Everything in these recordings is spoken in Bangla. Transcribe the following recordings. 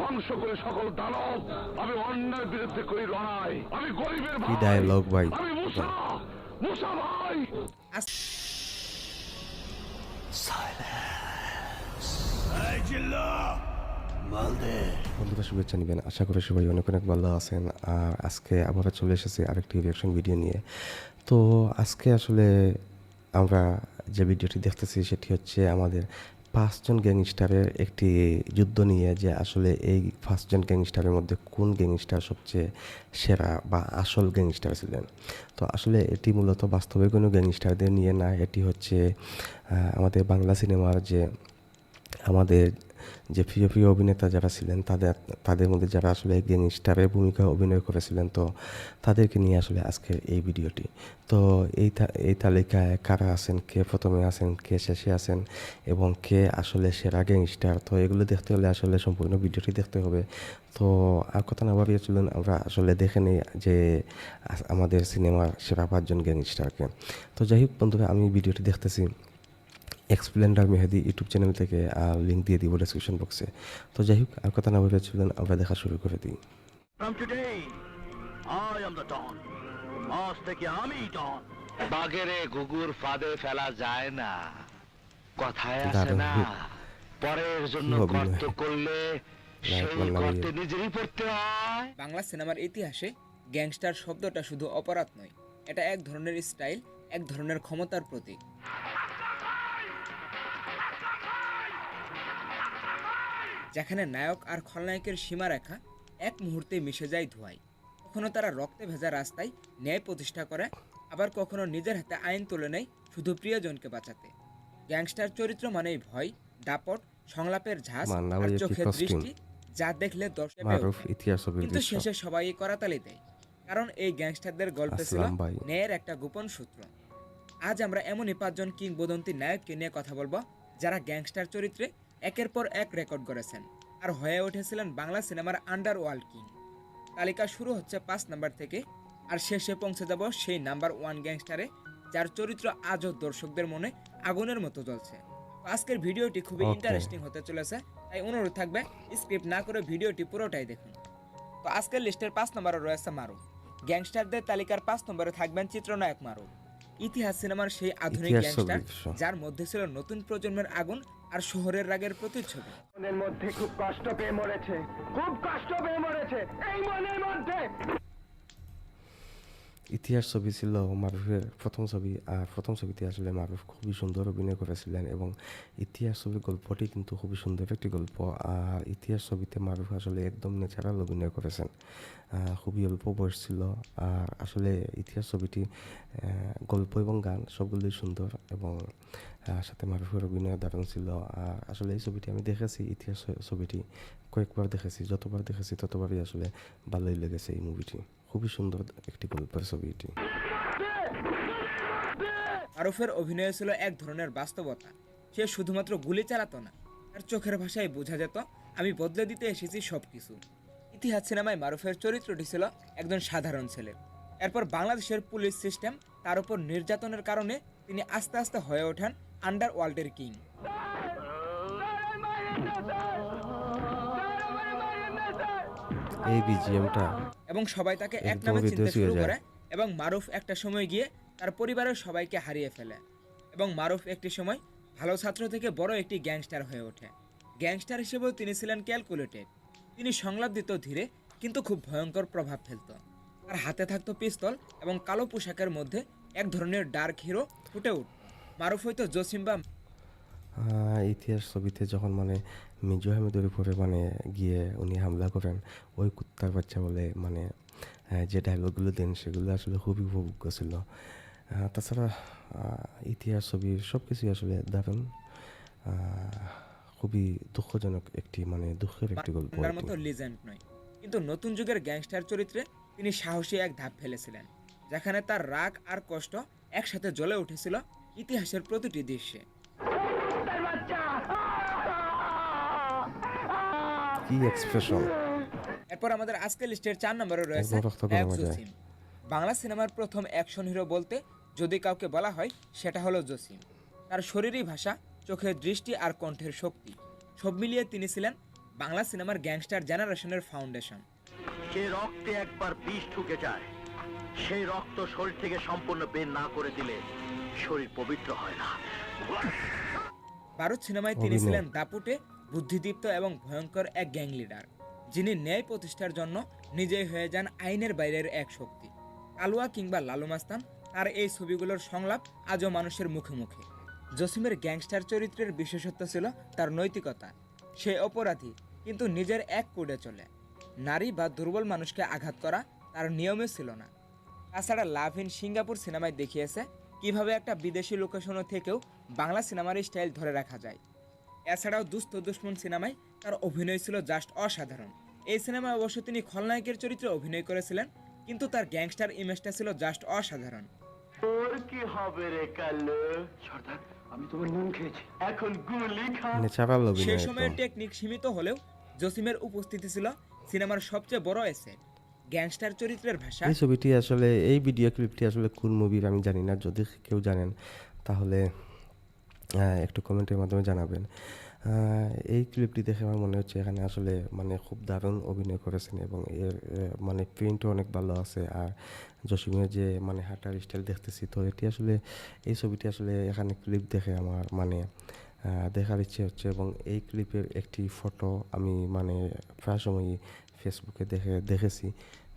ধ্বংস করে সকল দানব। আমি অন্যায়ের বিরুদ্ধে করি লড়াই। আমি গরিবের ভাই। ডায়লগ ভাই আমি মুসা, মুসা ভাই। বন্ধুরা শুভেচ্ছা নেবেন, আশা করি সবাই অনেক অনেক ভালো আছেন। আর আজকে আবারও চলে এসেছি আরেকটি রিয়াকশন ভিডিও নিয়ে। তো আজকে আসলে আমরা যে ভিডিওটি দেখতেছি সেটি হচ্ছে আমাদের 5জন গ্যাংস্টারের একটি যুদ্ধ নিয়ে, যে আসলে এই 5জন গ্যাংস্টারের মধ্যে কোন গ্যাংস্টার সবচেয়ে সেরা বা আসল গ্যাংস্টার ছিলেন। তো আসলে এটি মূলত বাস্তবে কোনো গ্যাংস্টারদের নিয়ে না, এটি হচ্ছে আমাদের বাংলা সিনেমার যে আমাদের যে প্রিয় প্রিয় অভিনেতা যারা ছিলেন তাদের মধ্যে যারা আসলে গ্যাংস্টারের ভূমিকা অভিনয় করেছিলেন, তো তাদেরকে নিয়ে আসলে আজকের এই ভিডিওটি। তো এই তালিকায় কারা আছেন, কে প্রথমে আছেন, কে শেষে আছেন এবং কে আসলে সেরা গ্যাংস্টার, তো এগুলো দেখতে হলে আসলে সম্পূর্ণ ভিডিওটি দেখতে হবে। তো আর কথা না বাড়িয়ে চলুন আমরা আসলে দেখে নিই যে আমাদের সিনেমার সেরা 5জন গ্যাংস্টারকে। তো যাই হোক বন্ধুরা, আমি ভিডিওটি দেখতেছি এক্সপ্লেন্ডার মেহেদি ইউটিউব চ্যানেল থেকে, লিঙ্ক দিয়ে দিব ডেসক্রিপশন বক্সে। তো যাই হোক আর কথা না বলে চলুন আমরা দেখা শুরু করে দিই। From today, I am the Don. আজ থেকে আমি ডন। বাগেরে ঘুঘুর ফাঁদে ফেলা যায় না, কথায় আছে দারুণ না, পরের জন্য কি অভিনয়। গর্ত করলে সেই মান্না ভাইয়া। গর্তে নিজেরই পড়তে হয়। বাংলা সিনেমার ইতিহাসে গ্যাংস্টার শব্দটা শুধু অপরাধ নয়, এটা এক ধরনের স্টাইল, এক ধরনের ক্ষমতার প্রতীক। যেখানে নায়ক আর খলনায়কের সীমারেখা এক মুহূর্তে মিশে যায় ধোঁয়ায়। কখনো তারা রক্তে ভেজা রাস্তায় ন্যায় প্রতিষ্ঠা করে, আবার কখনো নিজের হাতে আইন তুলে নেয় শুধু প্রিয়জনকে বাঁচাতে। গ্যাংস্টার চরিত্র মানেই ভয়, দাপট, সংলাপের ঝাঁজ মান্না আর ভাইয়া কি চোখের costume? দৃষ্টি, যা দেখলে দর্শক মারুফ ইতিহাস ছবির কিন্তু দৃশ্য। শেষে সবাই করতালি দেয়, কারণ এই গ্যাংস্টারদের গল্পে ছিল আসলাম ভাই। ন্যায়ের একটা গোপন সূত্র। আজ আমরা এমনই 5জন কিংবদন্তি নায়ককে নিয়ে কথা বলবো, যারা গ্যাংস্টার চরিত্রে একের পর এক রেকর্ড করেছেন আর হয়ে উঠেছিলেন বাংলা সিনেমার আন্ডারওয়ার্ল্ড কিং। তালিকা শুরু হচ্ছে 5 নাম্বার থেকে আর শেষে পৌঁছে যাব সেই নাম্বার 1 গ্যাংস্টারে, যার চরিত্র আজও দর্শকদের মনে আগুনের মতো জ্বলছে। তো আজকের ভিডিওটি খুবই Okay. ইন্টারেস্টিং হতে চলেছে, তাই অনুরোধ থাকবে স্ক্রিপ্ট না করে ভিডিওটি পুরোটাই দেখুন। তো আজকের লিস্টের 5 নম্বরে রয়েছে মারুফ। গ্যাংস্টারদের তালিকার 5 নম্বরে থাকবেন চিত্রনায়ক মারুফ। ইতিহাস সিনেমার সেই আধুনিক ইতিহাস গ্যাংস্টার, ছবি। যার মধ্যে ছিল নতুন প্রজন্মের আগুন আর শহরের রাগের প্রতিচ্ছবি। মনের মধ্যে খুব কষ্ট পেয়ে মরেছে, খুব কষ্ট পেয়ে মরেছে এই মনের মধ্যে। ইতিহাস ছবি ছিল মারুফের প্রথম ছবি, আর প্রথম ছবিতে আসলে মারুফ খুবই সুন্দর অভিনয় করেছিলেন এবং ইতিহাস ছবির গল্পটি কিন্তু খুবই সুন্দর একটি গল্প। আর ইতিহাস ছবিতে মারুফ আসলে একদম ন্যাচারাল অভিনয় করেছেন, খুবই অল্প বয়স ছিল। আর আসলে ইতিহাস ছবিটি গল্প এবং গান সবগুলোই সুন্দর এবং সাথে মারুফের অভিনয় দারুণ ছিল। আর আসলে এই ছবিটি আমি দেখেছি, ইতিহাস ছবিটি কয়েকবার দেখেছি, যতবার দেখেছি ততবারই আসলে ভালোই লেগেছে এই মুভিটি। খুবই সুন্দর একটি গল্পের ছবি এটি। মারুফের অভিনয় ছিল এক ধরনের বাস্তবতা। সে শুধুমাত্র গুলি চালাতো না, তার চোখের ভাষায় বোঝা যেত আমি বদলে দিতে এসেছি সবকিছু। ইতিহাস সিনেমায় মারুফের চরিত্রটি ছিল একজন সাধারণ ছেলে। এরপর বাংলাদেশের পুলিশ সিস্টেম তার উপর নির্যাতনের কারণে তিনি আস্তে আস্তে হয়ে ওঠেন আন্ডারওয়ার্ল্ডের কিং। এই বিজিএমটা এবং সবাই তাকে এক একদম নামে চিনতে হৃদয় ছুঁয়ে শুরু যায়। করে এবং মারুফ একটা সময় গিয়ে তার পরিবারের সবাইকে হারিয়ে ফেলে এবং মারুফ একটি সময় ভালো ছাত্র থেকে বড় একটি গ্যাংস্টার হয়ে ওঠে। গ্যাংস্টার হিসেবেও তিনি ছিলেন ক্যালকুলেটেড। তিনি সংলাপ দিত ধীরে, কিন্তু খুব ভয়ঙ্কর প্রভাব ফেলত। তার হাতে থাকতো পিস্তল এবং কালো পোশাকের মধ্যে এক ধরনের ডার্ক হিরো ফুটে উঠত। মারুফ হয়তো জসিম বা ইতিহাস ছবিতে যখন মানে মিজু আহমেদের উপরে মানে গিয়ে উনি হামলা করেন, ওই কুত্তার বাচ্চা বলে মানে যে ডায়লগগুলো দেন সেগুলো আসলে খুবই উপভোগ্য ছিল। তাছাড়া ইতিহাস ছবির সব কিছুই আসলে দারুণ। খুবই দুঃখজনক একটি মানে দুঃখের একটি গল্প মারার এটি। মতো লিজেন্ড নয়, কিন্তু নতুন যুগের গ্যাংস্টার চরিত্রে তিনি সাহসী এক ধাপ ফেলেছিলেন, যেখানে তার রাগ আর কষ্ট একসাথে জ্বলে উঠেছিল ইতিহাসের প্রতিটি দৃশ্যে। কি এক্সপ্রেশন! এরপর আমাদের আজকের লিস্টের 4 নম্বরে রয়েছে একদম রক্ত নায়ক গরম হয়ে যায়। জসিম। বাংলা সিনেমার প্রথম অ্যাকশন হিরো বলতে যদি কাউকে বলা হয় সেটা হলো জসিম। তার শরীরী ভাষা, চোখের দৃষ্টি আর কণ্ঠের শক্তি সব মিলিয়ে তিনি ছিলেন বাংলা সিনেমার গ্যাংস্টার জেনারেশনের ফাউন্ডেশন। যে রক্তে একবার বিষ ঢুকে যায়, সেই রক্ত শরীর থেকে সম্পূর্ণ বের না করে দিলে শরীর পবিত্র হয় না। ভারত সিনেমায় তিনি অভিনয়। ছিলেন দাপুটে, বুদ্ধিদীপ্ত এবং ভয়ঙ্কর এক গ্যাং লিডার, যিনি ন্যায় প্রতিষ্ঠার জন্য নিজেই হয়ে যান আইনের বাইরের এক শক্তি। কালুয়া কিংবা লালু মাস্তান, তার এই ছবিগুলোর সংলাপ আজও মানুষের মুখে মুখে। জসিমের গ্যাংস্টার চরিত্রের বিশেষত্ব ছিল তার নৈতিকতা। সে অপরাধী, কিন্তু নিজের এক কোডে চলে। নারী বা দুর্বল মানুষকে আঘাত করা তার নিয়মে ছিল না। তাছাড়া লাভ ইন সিঙ্গাপুর সিনেমায় দেখিয়েছে কিভাবে একটা বিদেশি লোকেশনও থেকেও বাংলা সিনেমার স্টাইল ধরে রাখা যায়। এছাড়াও দুস্থ দুশ্মন সিনেমায় তার অভিনয় ছিল জাস্ট অসাধারণ। এই সিনেমায় অবশ্য তিনি খলনায়কের চরিত্রে অভিনয় করেছিলেন, কিন্তু তার গ্যাংস্টার ইমেজটা ছিল জাস্ট অসাধারণ। তোর কি হবে রে কাল্লু? সর্দার, আমি তোমার নুন খেয়েছি, এখন গুলি খা। ন্যাচারাল সেই অভিনয় সময়ের একদম। টেকনিক সীমিত হলেও জসিমের উপস্থিতি ছিল সিনেমার সবচেয়ে বড় এসেট। গ্যাংস্টার চরিত্রের ভাষা, এই ছবিটি আসলে, এই ভিডিও ক্লিপটি আসলে কোন মুভির আমি জানি না। যদি কেউ জানেন তাহলে একটু কমেন্টের মাধ্যমে জানাবেন। এই ক্লিপটি দেখে আমার মনে হচ্ছে এখানে আসলে মানে খুব দারুণ অভিনয় করেছেন এবং এর মানে প্রিন্টও অনেক ভালো আছে। আর জসিমের যে মানে হাঁটার স্টাইল দেখতেছি, তো এটি আসলে, এই ছবিটি আসলে এখানে ক্লিপ দেখে আমার মানে দেখার ইচ্ছে হচ্ছে। এবং এই ক্লিপের একটি ফটো আমি মানে প্রায় সময়ই ফেসবুকে দেখেছি।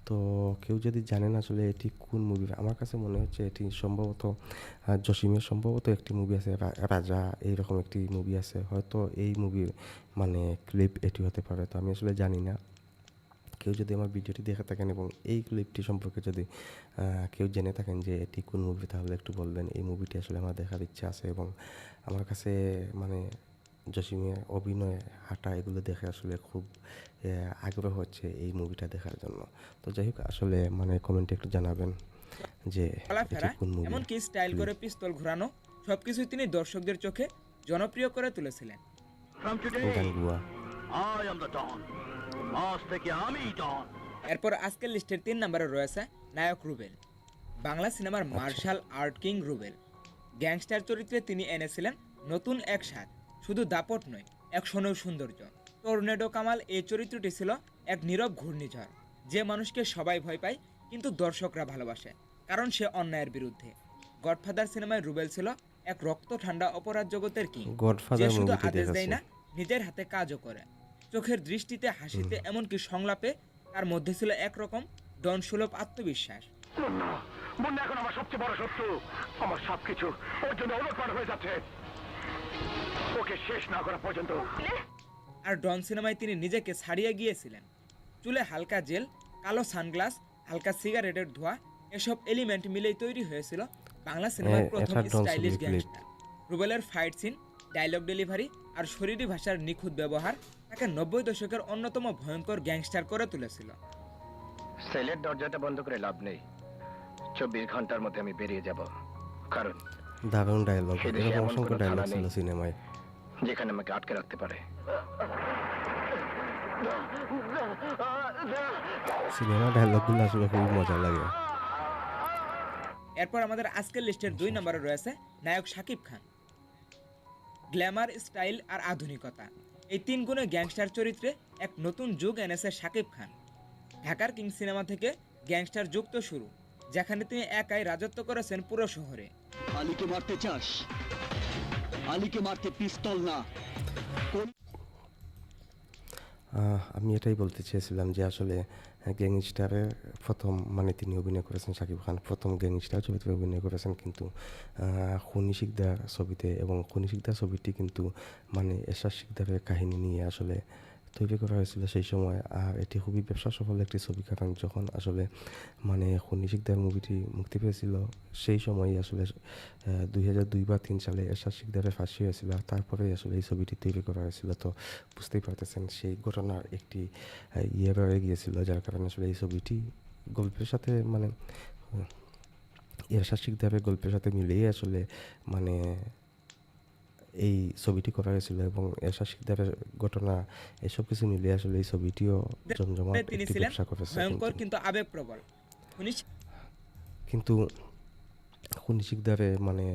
তো কেউ যদি জানেন আসলে এটি কোন মুভি, আমার কাছে মনে হচ্ছে এটি সম্ভবত জসিমের সম্ভবত একটি মুভি আছে, রাজা, এইরকম একটি মুভি আছে, হয়তো এই মুভির মানে ক্লিপ এটি হতে পারে। তো আমি আসলে জানি না। কেউ যদি আমার ভিডিওটি দেখে থাকেন এবং এই ক্লিপটি সম্পর্কে যদি কেউ জেনে থাকেন যে এটি কোন মুভি, তাহলে একটু বলবেন। এই মুভিটি আসলে আমার দেখার ইচ্ছা আছে এবং আমার কাছে মানে জসিমের অভিনয়, হাঁটা, এগুলো দেখে আসলে খুব আগ্রহ হচ্ছে এই মুভিটা দেখার জন্য। তো যাই হোক, আসলে মানে কমেন্টে একটু জানাবেন যে এটি চলাফেরা, কোন মুভি। এমনকি স্টাইল করে পিস্তল ঘোরানো, সবকিছুই তিনি দর্শকদের চোখে জনপ্রিয় করে তুলেছিলেন। From today, গানগুয়া। I am the Don. আজ থেকে আমি ডন। এরপর আজকের লিস্টের 3 নম্বরে রয়েছে নায়ক রুবেল। বাংলা সিনেমার martial art king Rubel. Gangster চরিত্রে তিনি এনেছিলেন নতুন এক স্বাদ। শুধু দাপট নয়, অ্যাকশনেও সৌন্দর্য। টর্নেডো কামাল এই চরিত্রটি ছিল এক নীরব ঘূর্ণিঝড়, যে মানুষকে সবাই ভয় পায় কিন্তু দর্শকরা ভালোবাসে, কারণ সে অন্যায়ের বিরুদ্ধে। গডফাদার সিনেমায় রুবেল ছিল এক রক্ত ঠান্ডা অপরাধ জগতের কিং, যে গডফাদার শুধু মুভিটি আদেশ দেয় দেখেছি। না, নিজের হাতে কাজও করে। চোখের দৃষ্টিতে, হাসিতে, এমনকি সংলাপে তার মধ্যে ছিল একরকম ডন সুলভ আত্মবিশ্বাস। মুন্না, মুন্না এখন আমার সবচেয়ে বড় শত্রু। আমার সবকিছু ওর জন্য ওলটপালট হয়ে যাচ্ছে। ওকে শেষ না করা পর্যন্ত। আর ডন সিনেমায় তিনি নিজেকে ছাড়িয়ে গিয়েছিলেন। চুলে হালকা জেল, কালো সানগ্লাস, হালকা সিগারেটের ধোঁয়া, এসব এলিমেন্ট মিলেই তৈরি হয়েছিল বাংলা সিনেমার প্রথম এটা ডন স্টাইলিশ ছবির clip। গ্যাংস্টার। রুবেলের ফাইট সিন, ডায়লগ ডেলিভারি আর শরীরী ভাষার নিখুঁত ব্যবহার তাকে 90 দশকের অন্যতম ভয়ঙ্কর গ্যাংস্টার করে তুলেছিল। সেলের দরজাটা বন্ধ করে লাভ নেই। 24 ঘন্টার মধ্যে আমি বেরিয়ে যাব, কারণ দারুণ ডায়লগ, সে দেশে এরকম এমন অসংখ্য কোনো ডায়লগ থানা ছিল নেই সিনেমায়। যেখানে আমাকে আটকে রাখতে পারে। সিনেমা ডায়লগগুলো আসলে খুবই মজা লাগে। এরপর আমাদের আজকের লিস্টের 2 নম্বরে রয়েছে নায়ক শাকিব খান। গ্ল্যামার, স্টাইল আর আধুনিকতা, এই 3 গুণে গ্যাংস্টার চরিত্রে এক নতুন যুগ এনেছে শাকিব খান। ঢাকার কিং সিনেমা থেকে গ্যাংস্টার যুগ তো শুরু, যেখানে তিনি একাই রাজত্ব করেছেন পুরো শহরে। আলীকে মারতে চাস? আলীকে মারতে পিস্তল না, আমি এটাই বলতে চেয়েছিলাম যে আসলে গ্যাংস্টারের প্রথম মানে তিনি অভিনয় করেছেন, শাকিব খান প্রথম গ্যাংস্টার ছবিতে অভিনয় করেছেন কিন্তু খুনি শিকদার ছবিতে। এবং খুনি শিকদার ছবিটি কিন্তু মানে এরশাদ শিকদারের কাহিনী নিয়ে আসলে তৈরি করা হয়েছিল সেই সময়। আর এটি খুবই ব্যবসা সফল একটি ছবি, কারণ যখন আসলে মানে খুনি শিকদার মুভিটি মুক্তি পেয়েছিল সেই সময়ই আসলে 2002 বা 3 সালে এরশাদ শিকদারের ফাঁসি হয়েছিল। আর তারপরেই আসলে এই ছবিটি তৈরি করা হয়েছিল। তো বুঝতেই পারতেছেন সেই ঘটনার একটি ইয়ে রয়ে গিয়েছিল, যার কারণে আসলে এই ছবিটি গল্পের সাথে মানে এরশাদ শিকদারের গল্পের সাথে মিলিয়ে আসলে মানে এই ছবিটি করা হয়েছিল। এবং এরশাদ শিকদারের ঘটনা, এসব কিছু মিলিয়ে আসলে এই ছবিটিও জমজমাট তিনি একটি ছিলেন ব্যবসা করেছে। ভয়ঙ্কর কিন্তু আবেগপ্রবল। কিন্তু খুনি শিকদারে মানে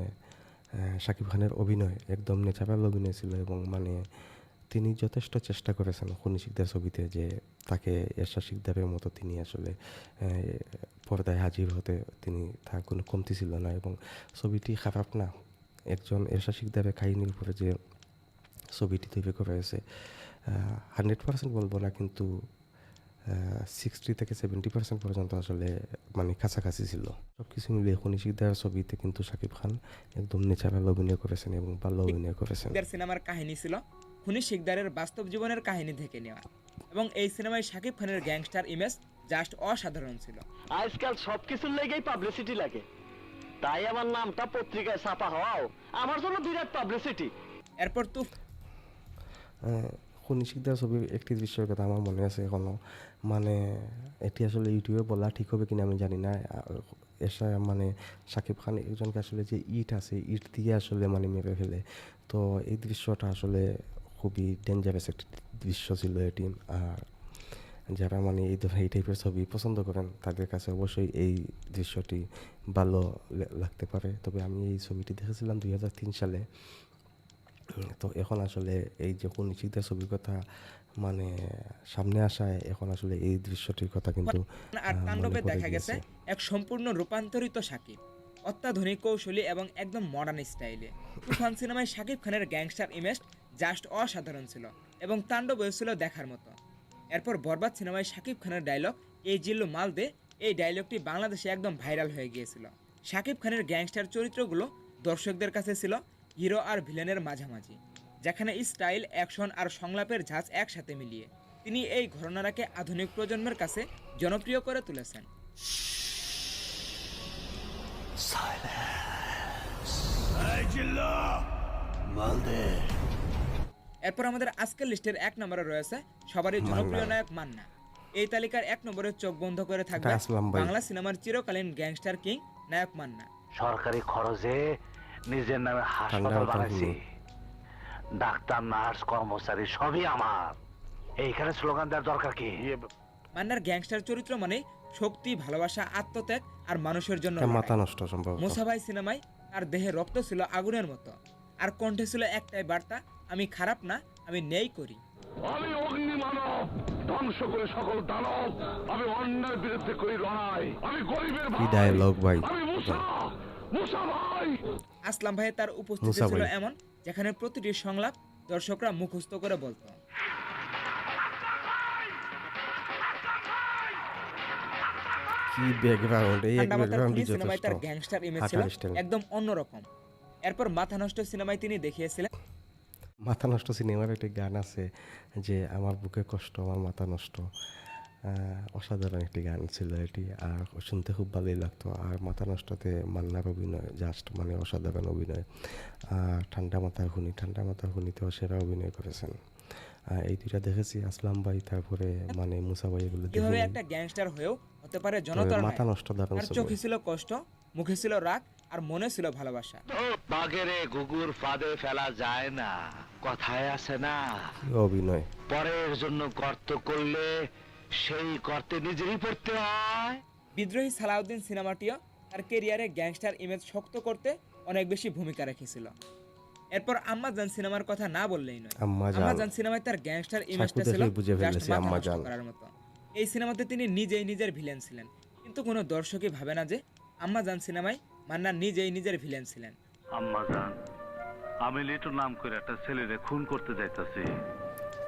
শাকিব খানের অভিনয় একদম ন্যাচারাল অভিনয় ছিল এবং মানে তিনি যথেষ্ট চেষ্টা করেছেন খুনি শিকদার ছবিতে যে তাকে এরশাদ শিকদারের মতো তিনি আসলে পর্দায় হাজির হতে তিনি তার কোনো কমতি ছিল না এবং ছবিটি খারাপ না। একজন এরশাদ শিকদারের কাহিনীর উপরে যে ছবিটি তৈরি করা হয়েছে 100% বলবো না, কিন্তু 60 থেকে 70% পর্যন্ত আসলে মানে কাছাকাছি ছিল। সব কিছু মিলিয়ে খুনি শিকদার ছবিতে কিন্তু শাকিব খান একদম ন্যাচারাল অভিনয় করেছেন এবং ভালো অভিনয় করেছেন। শিকদার সিনেমার কাহিনী ছিল খুনি শিকদারের বাস্তব জীবনের কাহিনী থেকে নেওয়া, এবং এই সিনেমায় শাকিব খানের গ্যাংস্টার ইমেজ জাস্ট অসাধারণ ছিল। আজকাল সবকিছুর লেগেই পাবলিসিটি লাগে, তাই আমার নামটা পত্রিকায় ছাপা হওয়াও আমার জন্য বিরাট পাবলিসিটি। এরপর খুনি শিকদার ছবির একটি দৃশ্যের কথা আমার মনে আছে এখনো, মানে এটি আসলে ইউটিউবে বলা ঠিক হবে কিনা আমি জানি না। এসা মানে শাকিব খান একজনকে আসলে যে ইট আছে ইট দিয়ে আসলে মানে মেরে ফেলে, তো এই দৃশ্যটা আসলে খুবই ডেঞ্জারাস একটি দৃশ্য ছিল এটি। আর যারা মানে এই টাইপের ছবি পছন্দ করেন তাদের কাছে অবশ্যই এই দৃশ্যটি ভালো লাগতে পারে। তবে আমি এই ছবিটি দেখেছিলাম 2003 সালে। তো এখন আসলে এই যে খুনি শিকদার ছবির কথা মানে সামনে আসায় এখন আসলে এই দৃশ্যটির কথা কিন্তু আর মনে তাণ্ডবে পড়ে দেখা গেছে গিয়েছে। এক সম্পূর্ণ রূপান্তরিত শাকিব, অত্যাধুনিক কৌশলী এবং একদম মডার্ন স্টাইলে। তুফান সিনেমায় শাকিব খানের গ্যাংস্টার ইমেজ জাস্ট অসাধারণ ছিল এবং তাণ্ডব হয়েছিল দেখার মতো। এরপর বরবাদ সিনেমায় শাকিব খানের ডায়লগ এই জিল্লু মাল দে, এই ডায়লগটি বাংলাদেশে একদম ভাইরাল হয়ে গিয়েছিল। শাকিব খানের গ্যাংস্টার চরিত্রগুলো দর্শকদের কাছে ছিল হিরো আর ভিলেনের মাঝামাঝি, যেখানে স্টাইল, অ্যাকশন আর সংলাপের ঝাঁজ একসাথে মিলিয়ে তিনি এই ঘটনাটাকে আধুনিক প্রজন্মের কাছে জনপ্রিয় করে তুলেছেন। এরপর আমাদের আজকের লিস্টের 1 নম্বরে রয়েছে সবারই জনপ্রিয় মান্না। নায়ক মান্না। এই তালিকার 1 নম্বরে চোখ বন্ধ করে থাকবে এটা আসলাম ভাই। বাংলা সিনেমার চিরকালীন গ্যাংস্টার কিং নায়ক মান্না। সরকারি খরচে নিজের নামে হাসপাতাল ঠান্ডা বানাইছি, মাথায় ডাক্তার, নার্স, কর্মচারী সবই আমার। এইখানে স্লোগান দেওয়ার দরকার কি? মান্নার গ্যাংস্টার চরিত্র মানে শক্তি, ভালোবাসা, আত্মত্যাগ আর মানুষের জন্য এটা লড়াই। মাথা নষ্ট সম্ভব। মুসাভাই সিনেমায় তার দেহে রক্ত ছিল আগুনের মতো, আর কণ্ঠে ছিল একটাই বার্তা, আমি খারাপ না, আমি ন্যায় করি। আমি অগ্নি মানব, ধ্বংস করে সকল দানব, আমি অন্যায়ের বিরুদ্ধে করি লড়াই, আমি গরিবের কি ভাই, ডায়লগ ভাই। আমি মুসা ভাই। আসলাম ভাইয়ের তার উপস্থিতি মুসা ছিল ভাই। এমন যেখানে প্রতিটি সংলাপ দর্শকরা মুখস্থ করে বলতো। কি ব্যাকগ্রাউন্ড, এই ঠান্ডা মাথার ব্যাকগ্রাউন্ডই খুনি সিনেমায় যথেষ্ট। তার গ্যাংস্টার ইমেজ ছিল হাঁটার স্টাইল। একদম অন্যরকম। এরপর মাথা নষ্ট সিনেমায় তিনি দেখিয়েছিলেন মাথা নষ্ট সিনেমার একটি গান আছে যে আমার বুকে কষ্ট আমার মাথা নষ্ট, অসাধারণ একটি গান ছিল এটি, আর শুনতে খুব ভালোই লাগতো। আর মাথা নষ্টতে মান্নার অভিনয় জাস্ট মানে অসাধারণ অভিনয়। আর ঠান্ডা মাথার খুনিতেও সেরা অভিনয় করেছেন। এই দুইটা দেখেছি, আসলাম ভাই তারপরে মানে মুসা ভাই, এগুলো কিভাবে দেখে একটা গ্যাংস্টার হয়েও হতে পারে জনতার মাথা নায়ক। নষ্ট দারুণ তার ছবি। চোখে ছিল কষ্ট, মুখে ছিল রাগ, আর মনে ছিল ভালোবাসা। বাঘেরে ঘুঘুর ফাঁদে ফেলা যায় না, কথায় আছে না, কি অভিনয়। পরের জন্য গর্ত করলে সেই গর্তে নিজেরই পড়তে হয়। বিদ্রোহী সালাউদ্দিন সিনেমাটিও তার ক্যারিয়ারে গ্যাংস্টার ইমেজ শক্ত করতে অনেক বেশি ভূমিকা রেখেছিল। এরপর আম্মাজান সিনেমার কথা না বললেই নয়। আম্মাজান। আম্মাজান সিনেমায় তার গ্যাংস্টার ইমেজটা ছিল দেখলেই বুঝে just ফেলেছি মাথা নষ্ট আম্মাজান। করার মতো। এই সিনেমাতে তিনি নিজেই নিজের ভিলেন ছিলেন, কিন্তু কোনো দর্শকই ভাবে না যে আম্মাজান সিনেমায় মান্না নিজেই নিজের ভিলেন ছিলেন। আম্মা জান, আমি লিটু নাম করে একটা ছেলেরে খুন করতে যাইতাছি।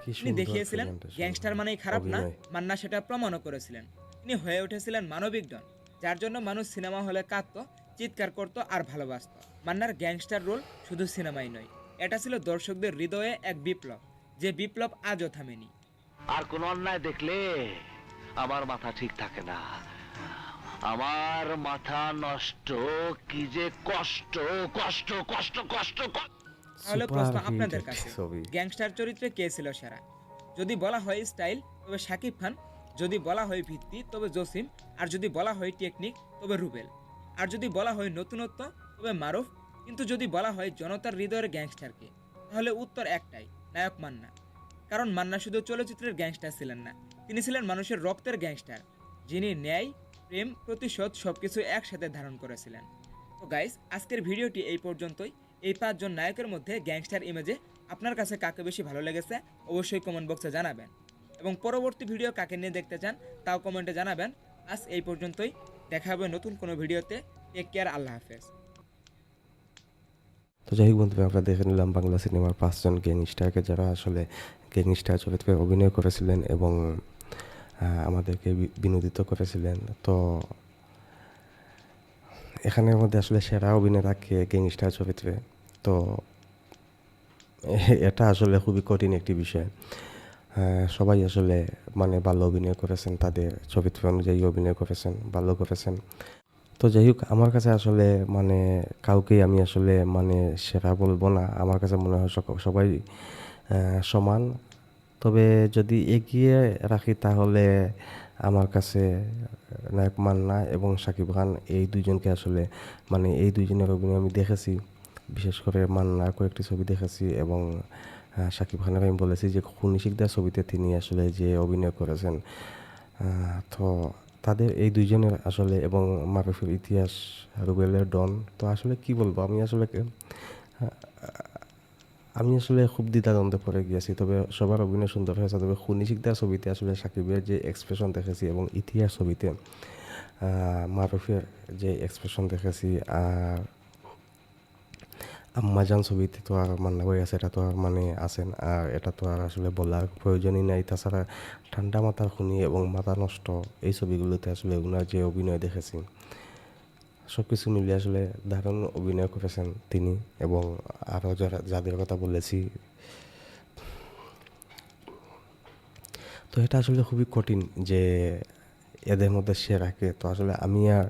কি তিনি সুন্দর দেখিয়েছিলেন presentation, গ্যাংস্টার মানেই খারাপ না, অভিনয়। মান্না সেটা প্রমাণও করেছিলেন। তিনি হয়ে উঠেছিলেন মানবিক ডন, যার জন্য মানুষ সিনেমা হলে কাঁদতো, চিৎকার করতো আর ভালোবাসতো। মান্নার গ্যাংস্টার রোল শুধু সিনেমাই নয়, এটা ছিল দর্শকদের হৃদয়ে এক বিপ্লব, যে বিপ্লব আজও থামেনি। আর কোন অন্যায় দেখলে আমার মাথা ঠিক থাকে না, আমার মাথা নষ্ট, কি যে কষ্ট কষ্ট কষ্ট কষ্ট কষ্ট। তাহলে Super প্রশ্ন hit আপনাদের একটি কাছে, ছবি। গ্যাংস্টার চরিত্রে কে ছিল সেরা? যদি বলা হয় স্টাইল তবে শাকিব খান, যদি বলা হয় ভিত্তি তবে জসিম, আর যদি বলা হয় টেকনিক তবে রুবেল, আর যদি বলা হয় নতুনত্ব তবে মারুফ, কিন্তু যদি বলা হয় জনতার হৃদয়ের গ্যাংস্টারকে, তাহলে উত্তর একটাই, নায়ক মান্না। কারণ মান্না শুধু চলচ্চিত্রের গ্যাংস্টার ছিলেন না, তিনি ছিলেন মানুষের রক্তের গ্যাংস্টার, যিনি ন্যায়, প্রেম, প্রতিশোধ সবকিছু একসাথে ধারণ করেছিলেন। তো গাইস, আজকের ভিডিওটি এই পর্যন্তই। এই 5 জন নায়কের মধ্যে গ্যাংস্টার ইমেজে আপনার কাছে কাকে বেশি ভালো লেগেছে অবশ্যই কমেন্ট বক্সে জানাবেন এবং পরবর্তী ভিডিও কাকে নিয়ে দেখতে চান তাও কমেন্টে জানাবেন। আজ এই পর্যন্তই, দেখা হবে নতুন কোনো ভিডিওতে। টেক কেয়ার, আল্লাহ হাফেজ। তো যাই হোক বন্ধুরা, আমরা দেখে নিলাম বাংলা সিনেমার 5জন গ্যাংস্টারকে, যারা আসলে গ্যাংস্টার চরিত্রে অভিনয় করেছিলেন এবং আমাদেরকে বিনোদিত করেছিলেন। তো এখানের মধ্যে আসলে সেরা অভিনেতাকে গ্যাংস্টার চরিত্রে, তো এটা আসলে খুবই কঠিন একটি বিষয়। সবাই আসলে মানে ভালো অভিনয় করেছেন, তাদের চরিত্র অনুযায়ী অভিনয় করেছেন, ভালো করেছেন। তো যাই হোক, আমার কাছে আসলে মানে কাউকেই আমি আসলে মানে সেরা বলবো না। আমার কাছে মনে হয় সবাই সমান। তবে যদি এগিয়ে রাখি তাহলে আমার কাছে নায়ক মান্না এবং শাকিব খান, এই দুইজনকে আসলে মানে এই দুইজনের অভিনয় আমি দেখেছি। বিশেষ করে মান্নার কয়েকটি ছবি দেখেছি এবং শাকিব খানের আমি বলেছি যে খুনি শিকদার ছবিতে তিনি আসলে যে অভিনয় করেছেন। তো তাদের এই দুইজনের আসলে এবং মারুফের ইতিহাস, রুবেলের ডন, তো আসলে কি বলবো, আমি আসলে খুব দ্বিধাদ্বন্দ্বে পড়ে গিয়েছি। তবে সবার অভিনয় সুন্দর হয়েছে। তবে খুনি শিকদার ছবিতে আসলে শাকিবের যে এক্সপ্রেশন দেখেছি এবং ইতিহাস ছবিতে মারুফের যে এক্সপ্রেশন দেখেছি, আর আম্মাজান ছবিতে তো আর মান্না ভাই আছে, এটা তো আর মানে আছেন, আর এটা তো আর আসলে বলার প্রয়োজনই নাই। তাছাড়া ঠান্ডা মাথার খুনি এবং মাথা নষ্ট, এই ছবিগুলোতে আসলে ওনার যে অভিনয় দেখেছি, সব কিছু মিলিয়ে আসলে দারুণ অভিনয় করেছেন তিনি। এবং আরও যাদের কথা বলেছি, তো এটা আসলে খুবই কঠিন যে এদের মধ্যে সেরাকে। তো আসলে আমি আর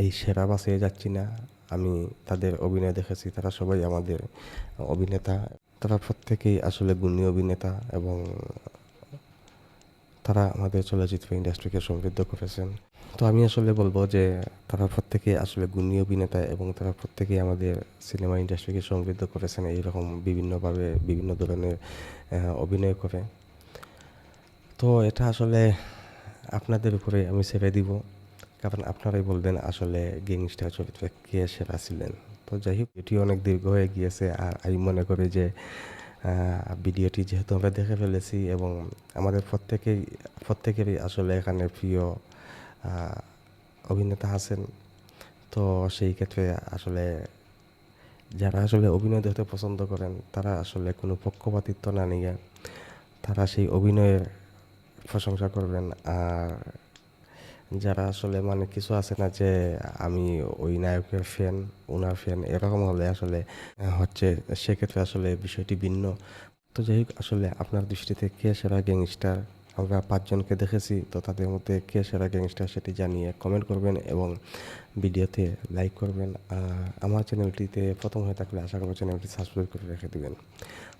এই সেরা বাছিয়ে যাচ্ছি না। আমি তাদের অভিনয় দেখেছি, তারা সবাই আমাদের অভিনেতা। তারা প্রত্যেকেই আসলে গুণী অভিনেতা এবং তারা আমাদের চলচ্চিত্র ইন্ডাস্ট্রিকে সমৃদ্ধ করেছেন। তো আমি আসলে বলবো যে তারা প্রত্যেকেই আসলে গুণী অভিনেতা এবং তারা প্রত্যেকেই আমাদের সিনেমা ইন্ডাস্ট্রিকে সমৃদ্ধ করেছেন এইরকম বিভিন্নভাবে, বিভিন্ন ধরনের অভিনয় করে। তো এটা আসলে আপনাদের উপরে আমি ছেড়ে দিব, কারণ আপনারাই বলবেন আসলে গ্যাংস্টার চরিত্রে কে সেরা ছিলেন। তো যাই হোক, এটি অনেক দীর্ঘ হয়ে গিয়েছে, আর আমি মনে করি যে ভিডিওটি যেহেতু আমরা দেখে ফেলেছি এবং আমাদের প্রত্যেকেরই আসলে এখানে প্রিয় অভিনেতা আছেন। তো সেই ক্ষেত্রে আসলে যারা আসলে অভিনয় দেখতে পছন্দ করেন, তারা আসলে কোনো পক্ষপাতিত্ব না নিয়ে তারা সেই অভিনয়ের প্রশংসা করবেন। আর যারা আসলে মানে কিছু আছে না যে আমি ওই নায়কের ফ্যান, ওনার ফ্যান, এরকম হলে আসলে হচ্ছে সেক্ষেত্রে আসলে বিষয়টি ভিন্ন। তো যাই হোক, আসলে আপনার দৃষ্টিতে কে সেরা গ্যাংস্টার? আমরা 5জনকে দেখেছি, তো তাদের মধ্যে কে সেরা গ্যাংস্টার সেটি জানিয়ে কমেন্ট করবেন এবং ভিডিওতে লাইক করবেন। আর আমার চ্যানেলটিতে প্রথম হয়ে থাকলে আশা করব চ্যানেলটি সাবস্ক্রাইব করে রেখে দেবেন।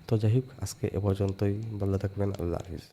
তো যাই হোক, আজকে এ পর্যন্তই। ভালো থাকবেন। আল্লাহ হাফিজ।